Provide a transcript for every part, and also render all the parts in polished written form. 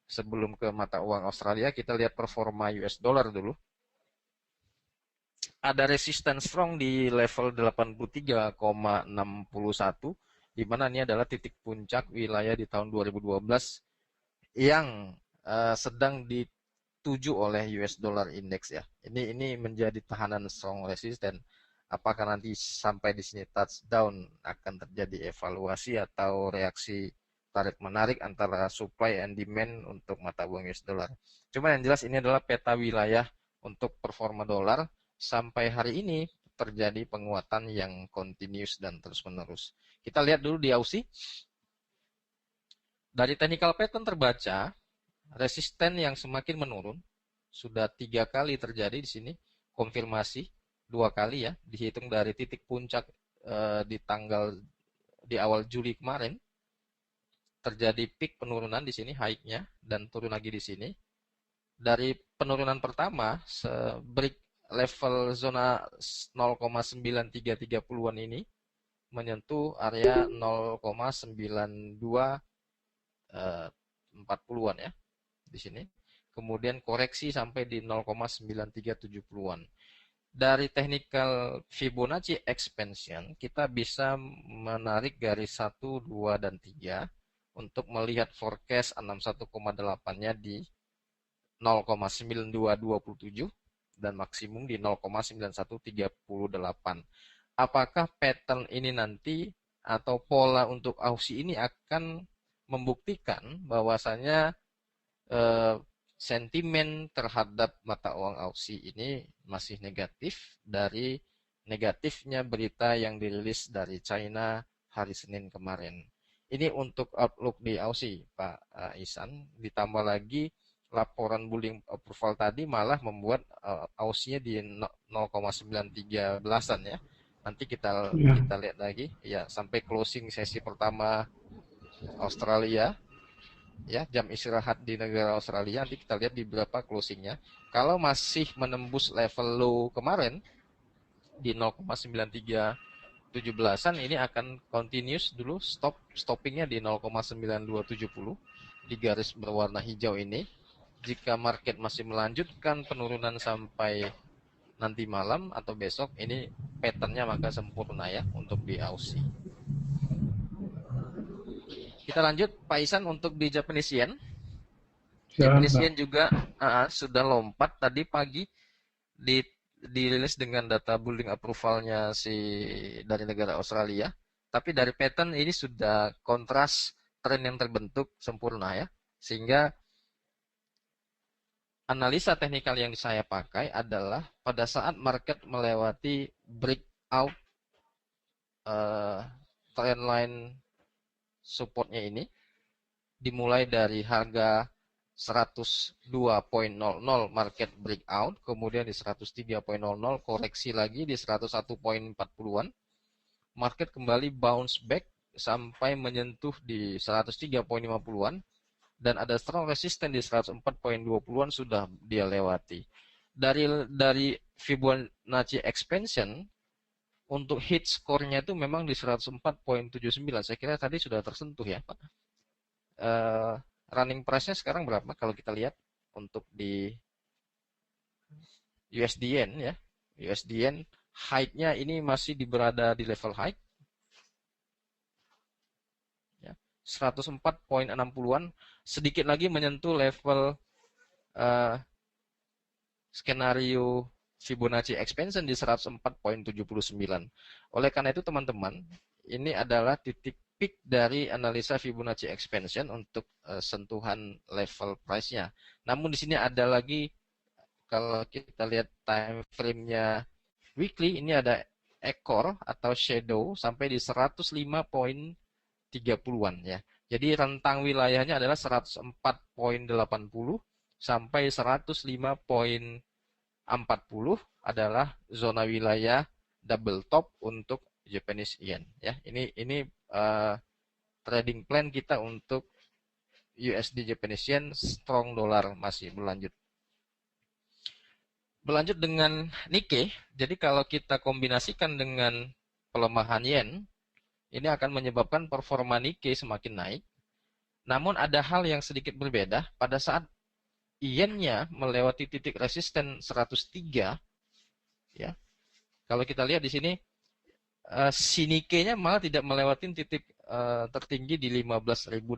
Sebelum ke mata uang Australia, kita lihat performa US dollar dulu. Ada resistance strong di level 83,61, di mana ini adalah titik puncak wilayah di tahun 2012 yang sedang dituju oleh US dollar index ya. Ini menjadi tahanan strong resisten. Apakah nanti sampai di sini touchdown akan terjadi evaluasi atau reaksi tarik menarik antara supply and demand untuk mata uang US dollar. Cuma yang jelas ini adalah peta wilayah untuk performa dolar sampai hari ini terjadi penguatan yang continuous dan terus-menerus. Kita lihat dulu di Aussie. Dari technical pattern terbaca, resisten yang semakin menurun. Sudah 3 kali terjadi di sini. Konfirmasi 2 kali ya, dihitung dari titik puncak di awal Juli kemarin. Terjadi peak penurunan di sini, high-nya, dan turun lagi di sini. Dari penurunan pertama, break level zona 0,93330-an ini menyentuh area 0,9240-an ya di sini. Kemudian koreksi sampai di 0,9370-an. Dari technical Fibonacci expansion, kita bisa menarik garis 1, 2, dan 3 untuk melihat forecast 61,8-nya di 0,9227 dan maksimum di 0,9138. Apakah pattern ini nanti atau pola untuk Aussie ini akan membuktikan bahwasanya sentimen terhadap mata uang Aussie ini masih negatif dari negatifnya berita yang dirilis dari China hari Senin kemarin. Ini untuk outlook di Aussie, Pak Ihsan. Ditambah lagi laporan bullish approval tadi malah membuat Aussie-nya di 0,93-an ya. Nanti kita lihat lagi ya sampai closing sesi pertama Australia ya, jam istirahat di negara Australia. Nanti kita lihat di berapa closingnya. Kalau masih menembus level low kemarin di 0,9317-an, ini akan continuous dulu, stoppingnya di 0,9270 di garis berwarna hijau ini. Jika market masih melanjutkan penurunan sampai nanti malam atau besok, ini patternnya maka sempurna ya untuk di Aussie. Kita lanjut Pak Isan untuk di Japanese Yen. Japanese Yen juga sudah lompat tadi pagi dirilis dengan data bullish approval-nya dari negara Australia. Tapi dari pattern ini sudah kontras tren yang terbentuk sempurna ya. Sehingga analisa teknikal yang saya pakai adalah pada saat market melewati breakout trendline supportnya ini, dimulai dari harga 102.00 market breakout, kemudian di 103.00 koreksi lagi di 101.40-an, market kembali bounce back sampai menyentuh di 103.50-an, dan ada strong resistance di 104.20-an sudah dia lewati. Dari Fibonacci expansion untuk hit score-nya itu memang di 104.79. Saya kira tadi sudah tersentuh ya, Pak. Running price-nya sekarang berapa kalau kita lihat untuk di USD-Yen ya. USD-Yen high-nya ini masih berada di level high. Ya, 104.60-an, sedikit lagi menyentuh level skenario Fibonacci expansion di 104.79. Oleh karena itu teman-teman, ini adalah titik peak dari analisa Fibonacci expansion untuk sentuhan level price-nya. Namun di sini ada lagi, kalau kita lihat time frame-nya weekly, ini ada ekor atau shadow sampai di 105.30-an ya. Jadi rentang wilayahnya adalah 104.80 sampai 105.40 adalah zona wilayah double top untuk Japanese Yen ya. Ini trading plan kita untuk USD Japanese Yen strong dolar masih berlanjut. Berlanjut dengan Nikkei. Jadi kalau kita kombinasikan dengan pelemahan Yen, ini akan menyebabkan performa Nikkei semakin naik. Namun ada hal yang sedikit berbeda pada saat yen-nya melewati titik resisten 103 ya. Kalau kita lihat di sini si Nikkei-nya malah tidak melewati titik tertinggi di 15.800.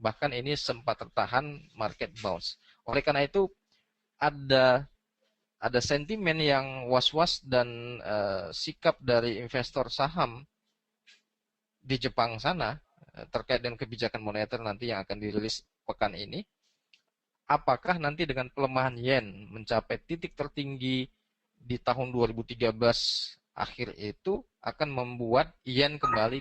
Bahkan ini sempat tertahan market bounce. Oleh karena itu ada sentimen yang was-was dan sikap dari investor saham di Jepang sana terkait dengan kebijakan moneter nanti yang akan dirilis pekan ini. Apakah nanti dengan pelemahan yen mencapai titik tertinggi di tahun 2013 akhir itu akan membuat yen kembali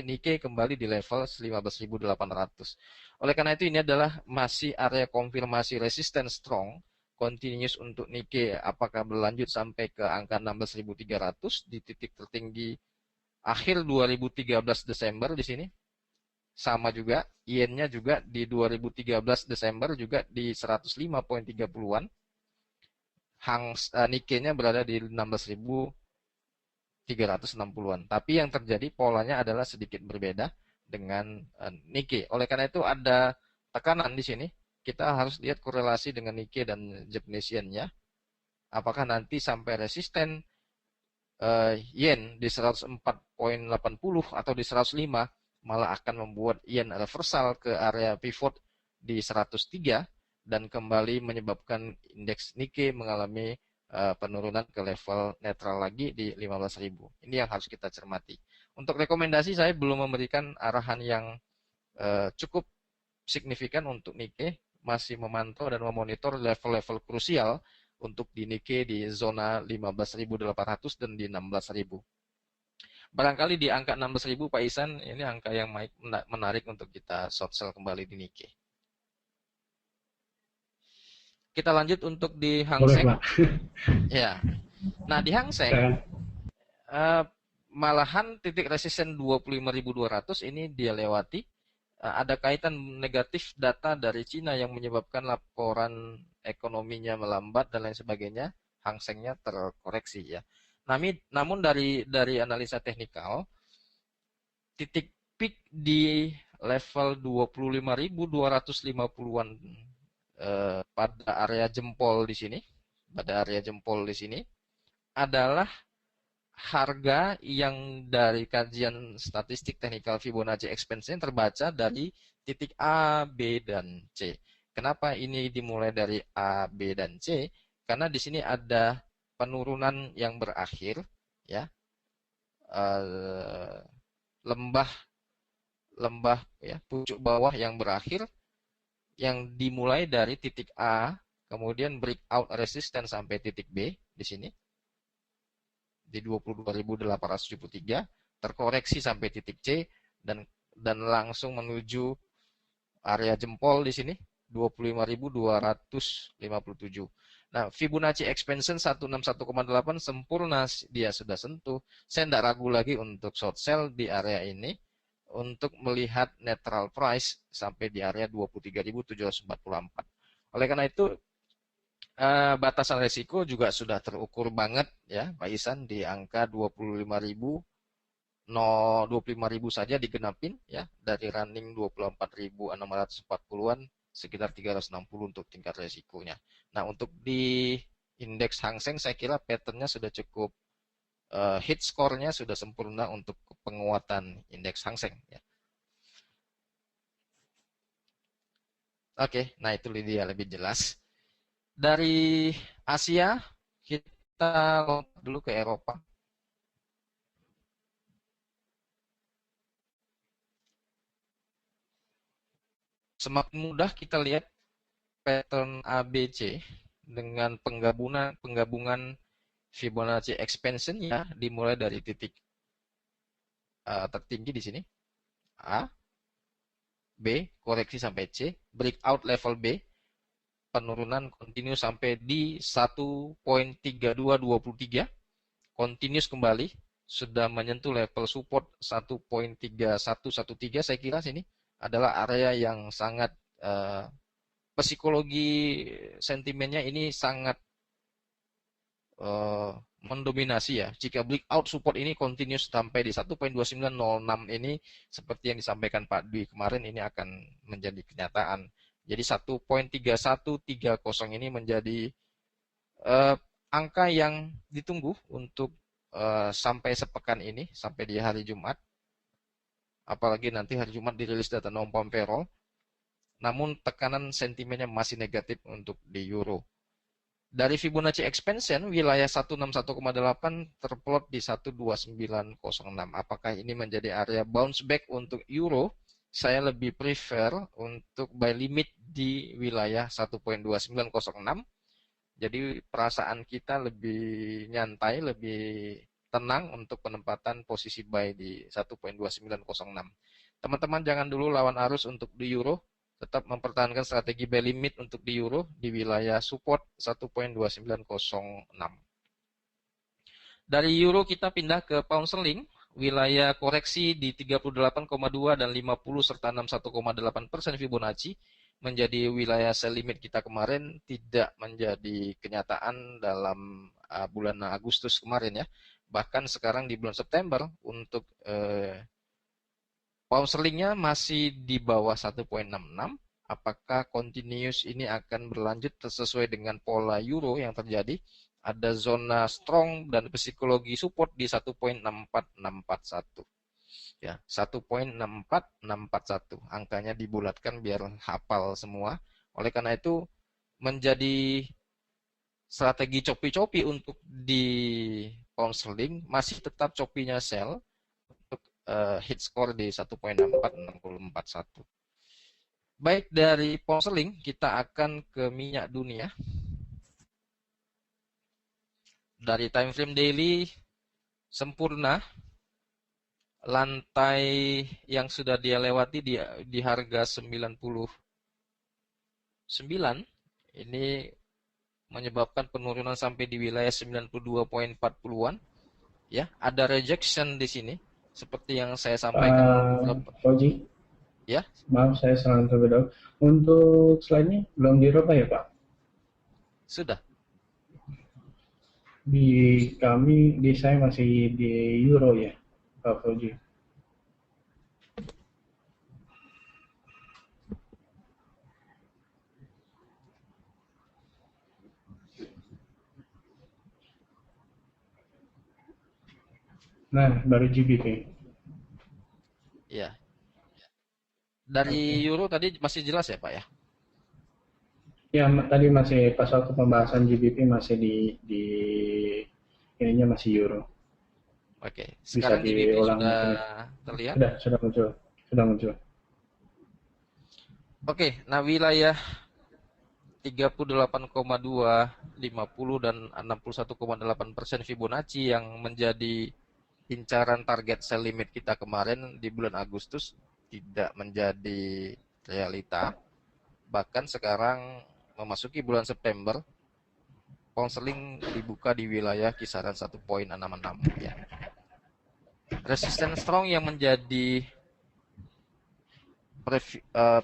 Nikkei kembali di level 15.800. Oleh karena itu ini adalah masih area konfirmasi resisten strong continuous untuk Nikkei, apakah berlanjut sampai ke angka 16.300 di titik tertinggi akhir 2013 Desember di sini. Sama juga yen-nya juga di 2013 Desember juga di 105.30-an. Nikkei-nya berada di 16.360-an. Tapi yang terjadi polanya adalah sedikit berbeda dengan Nikkei. Oleh karena itu ada tekanan di sini. Kita harus lihat korelasi dengan Nikkei dan Japanese yen-nya. Apakah nanti sampai resisten yen di 104.80 atau di 105 malah akan membuat yen reversal ke area pivot di 103 dan kembali menyebabkan indeks Nikkei mengalami penurunan ke level netral lagi di 15.000. Ini yang harus kita cermati. Untuk rekomendasi saya belum memberikan arahan yang cukup signifikan untuk Nikkei, masih memantau dan memonitor level-level krusial untuk di Nikkei di zona 15.800 dan di 16.000. Barangkali di angka 16.000 Pak Isan, ini angka yang menarik untuk kita short sell kembali di Nikkei. Kita lanjut untuk di Hang Seng. Ya. Nah, di Hang Seng malahan titik resisten 25.200 ini dia lewati. Ada kaitan negatif data dari Cina yang menyebabkan laporan ekonominya melambat dan lain sebagainya. Hang Seng-nya terkoreksi ya. Namun dari analisa teknikal, titik peak di level 25.250-an pada area jempol di sini, adalah harga yang dari kajian statistik teknikal Fibonacci expansion terbaca dari titik A, B, dan C. Kenapa ini dimulai dari A, B, dan C? Karena di sini ada penurunan yang berakhir, ya, lembah ya, pucuk bawah yang berakhir, yang dimulai dari titik A, kemudian breakout resistance sampai titik B di sini di 22.873, terkoreksi sampai titik C dan langsung menuju area jempol di sini 25.257. Nah, Fibonacci expansion 161,8 sempurna dia sudah sentuh. Saya tidak ragu lagi untuk short sell di area ini untuk melihat netral price sampai di area 23.744. Oleh karena itu batasan resiko juga sudah terukur banget ya Pak Isan di angka 25.000 saja digenapin ya, dari running 24.640-an sekitar 360 untuk tingkat resikonya. Nah, untuk di indeks Hang Seng saya kira patternnya sudah cukup hit score-nya sudah sempurna untuk penguatan indeks Hang Seng ya. Oke, nah itu dia lebih jelas. Dari Asia kita lompat dulu ke Eropa. Semakin mudah kita lihat pattern ABC dengan penggabungan Fibonacci expansion-nya dimulai dari titik tertinggi di sini A, B, koreksi sampai C, breakout level B, penurunan continue sampai di 1.3223, continuous kembali, sudah menyentuh level support 1.3113. Saya kira sini adalah area yang sangat psikologi sentimennya ini sangat mendominasi ya. Jika breakout support ini continuous sampai di 1.2906 ini seperti yang disampaikan Pak Dwi kemarin, ini akan menjadi kenyataan. Jadi 1.3130 ini menjadi angka yang ditunggu untuk sampai sepekan ini, sampai di hari Jumat. Apalagi nanti hari Jumat dirilis data non-farm payroll. Namun tekanan sentimennya masih negatif untuk di euro. Dari Fibonacci expansion, wilayah 161,8 terplot di 12906. Apakah ini menjadi area bounce back untuk euro? Saya lebih prefer untuk buy limit di wilayah 1.2906. Jadi perasaan kita lebih nyantai, lebih tenang untuk penempatan posisi buy di 1.2906. Teman-teman jangan dulu lawan arus untuk di euro. Tetap mempertahankan strategi buy limit untuk di euro di wilayah support 1.2906. Dari euro kita pindah ke pound sterling, wilayah koreksi di 38,2 dan 50 serta 61,8% Fibonacci menjadi wilayah sell limit kita kemarin, tidak menjadi kenyataan dalam bulan Agustus kemarin ya. Bahkan sekarang di bulan September untuk pound sterlingnya masih di bawah 1.66. Apakah continuous ini akan berlanjut sesuai dengan pola euro yang terjadi? Ada zona strong dan psikologi support di 1.64641. Ya, 1.64641. Angkanya dibulatkan biar hafal semua. Oleh karena itu menjadi strategi copi-copi untuk di pound sterling, masih tetap copinya sell untuk hit score di 1.64641. Baik, dari pound sterling kita akan ke minyak dunia. Dari time frame daily sempurna, lantai yang sudah dia lewati di harga 99 ini menyebabkan penurunan sampai di wilayah 92.40-an. Ya, ada rejection di sini seperti yang saya sampaikan beberapa. Fauji, Ya, maaf saya serang terlebih dahulu. Untuk slide-nya belum dirubah ya Pak? sudah. Di kami, di saya masih di euro ya Pak Fauji. Nah, baru GBP. Ya. Dari euro tadi masih jelas ya, Pak ya? Ya, tadi masih pas waktu pembahasan GBP masih di ininya masih euro. Oke, Bisa sekarang GBP diulang sudah mungkin. terlihat. Sudah muncul. Sudah muncul. Oke, nah wilayah 38,2, 50 dan 61,8% Fibonacci yang menjadi incaran target sell limit kita kemarin di bulan Agustus tidak menjadi realita. Bahkan sekarang memasuki bulan September, pound sterling dibuka di wilayah kisaran 1.66 ya. Resisten strong yang menjadi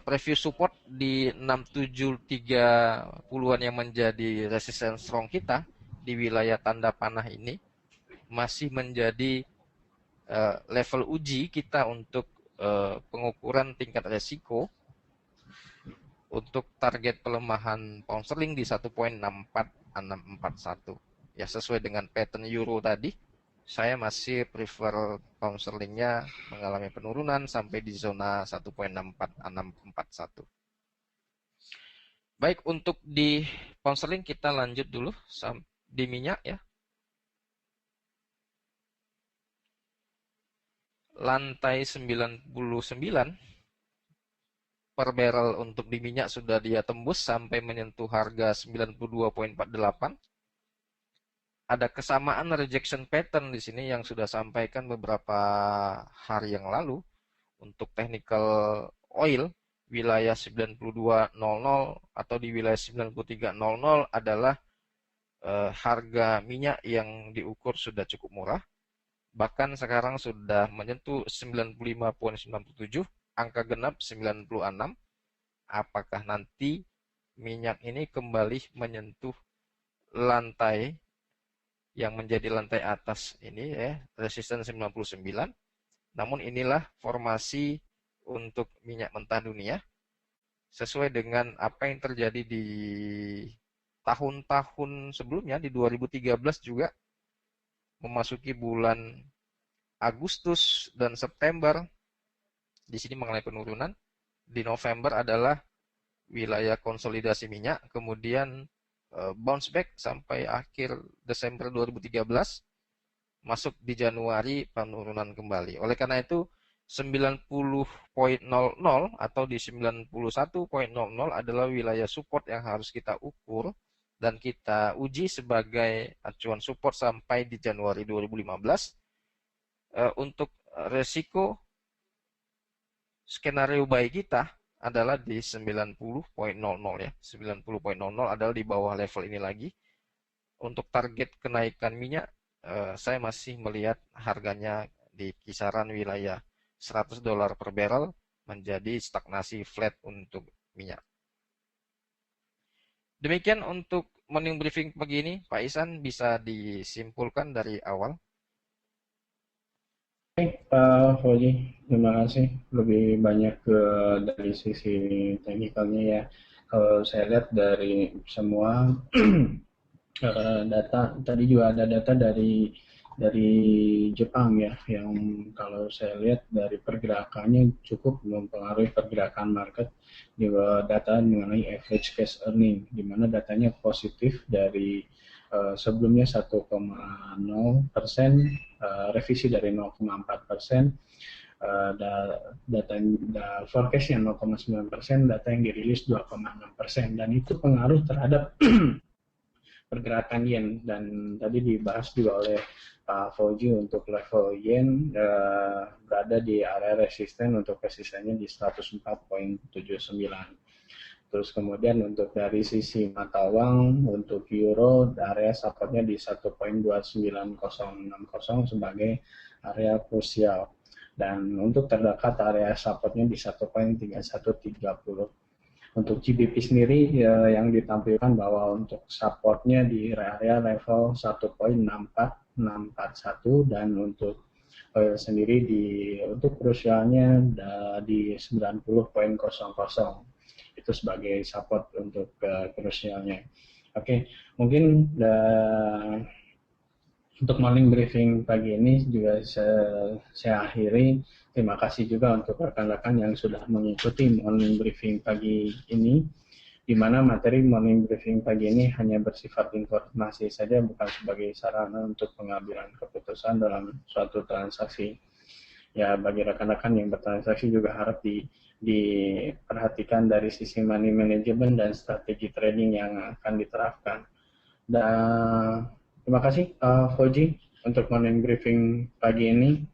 preview support di 6730-an yang menjadi resisten strong kita di wilayah tanda panah ini masih menjadi level uji kita untuk pengukuran tingkat resiko untuk target pelemahan pound sterling di 1.64641. Ya, sesuai dengan pattern euro tadi, saya masih prefer pound sterlingnya mengalami penurunan sampai di zona 1.64641. Baik, untuk di pound sterling kita lanjut dulu di minyak ya. Lantai 99 per barrel untuk di minyak sudah dia tembus sampai menyentuh harga 92.48. Ada kesamaan rejection pattern di sini yang sudah sampaikan beberapa hari yang lalu untuk technical oil wilayah 92.00 atau di wilayah 93.00 adalah harga minyak yang diukur sudah cukup murah. Bahkan sekarang sudah menyentuh 95.97, angka genap 96. Apakah nanti minyak ini kembali menyentuh lantai yang menjadi lantai atas ini ya, resisten 99. Namun inilah formasi untuk minyak mentah dunia sesuai dengan apa yang terjadi di tahun-tahun sebelumnya di 2013 juga memasuki bulan Agustus dan September di sini mengalami penurunan. Di November adalah wilayah konsolidasi minyak, kemudian bounce back sampai akhir Desember 2013, masuk di Januari penurunan kembali. Oleh karena itu 90.00 atau di 91.00 adalah wilayah support yang harus kita ukur dan kita uji sebagai acuan support sampai di Januari 2015. Untuk resiko skenario baik kita adalah di 90.00 ya. 90.00 adalah di bawah level ini lagi. Untuk target kenaikan minyak, saya masih melihat harganya di kisaran wilayah $100 per barrel menjadi stagnasi flat untuk minyak. Demikian untuk morning briefing pagi ini, Pak Isan bisa disimpulkan dari awal. Pak Fauzi, terima kasih. Lebih banyak ke dari sisi teknikalnya ya. Kalau saya lihat dari semua data, tadi juga ada data dari Jepang ya, yang kalau saya lihat dari pergerakannya cukup mempengaruhi pergerakan market di data mengenai average cash earning, di mana datanya positif dari sebelumnya 1,0%, revisi dari 0,4%, data forecastnya 0,9%, data yang dirilis 2,6%, dan itu pengaruh terhadap pergerakan yen. Dan tadi dibahas juga oleh Pak Fauji untuk level yen berada di area resisten, untuk resistennya di 104.79. Terus kemudian untuk dari sisi mata uang, untuk euro area supportnya di 1.29060 sebagai area krusial. Dan untuk terdekat area supportnya di 1.3130. Untuk GBP sendiri yang ditampilkan bahwa untuk supportnya di area level 1.64641, dan untuk sendiri untuk krusialnya di 90.00 itu sebagai support untuk krusialnya. Oke, mungkin untuk morning briefing pagi ini juga saya akhiri. Terima kasih juga untuk rekan-rekan yang sudah mengikuti morning briefing pagi ini, di mana materi morning briefing pagi ini hanya bersifat informasi saja, bukan sebagai sarana untuk pengambilan keputusan dalam suatu transaksi. Ya, bagi rekan-rekan yang bertransaksi juga harap diperhatikan dari sisi money management dan strategi trading yang akan diterapkan. Dan terima kasih Fauji untuk morning briefing pagi ini.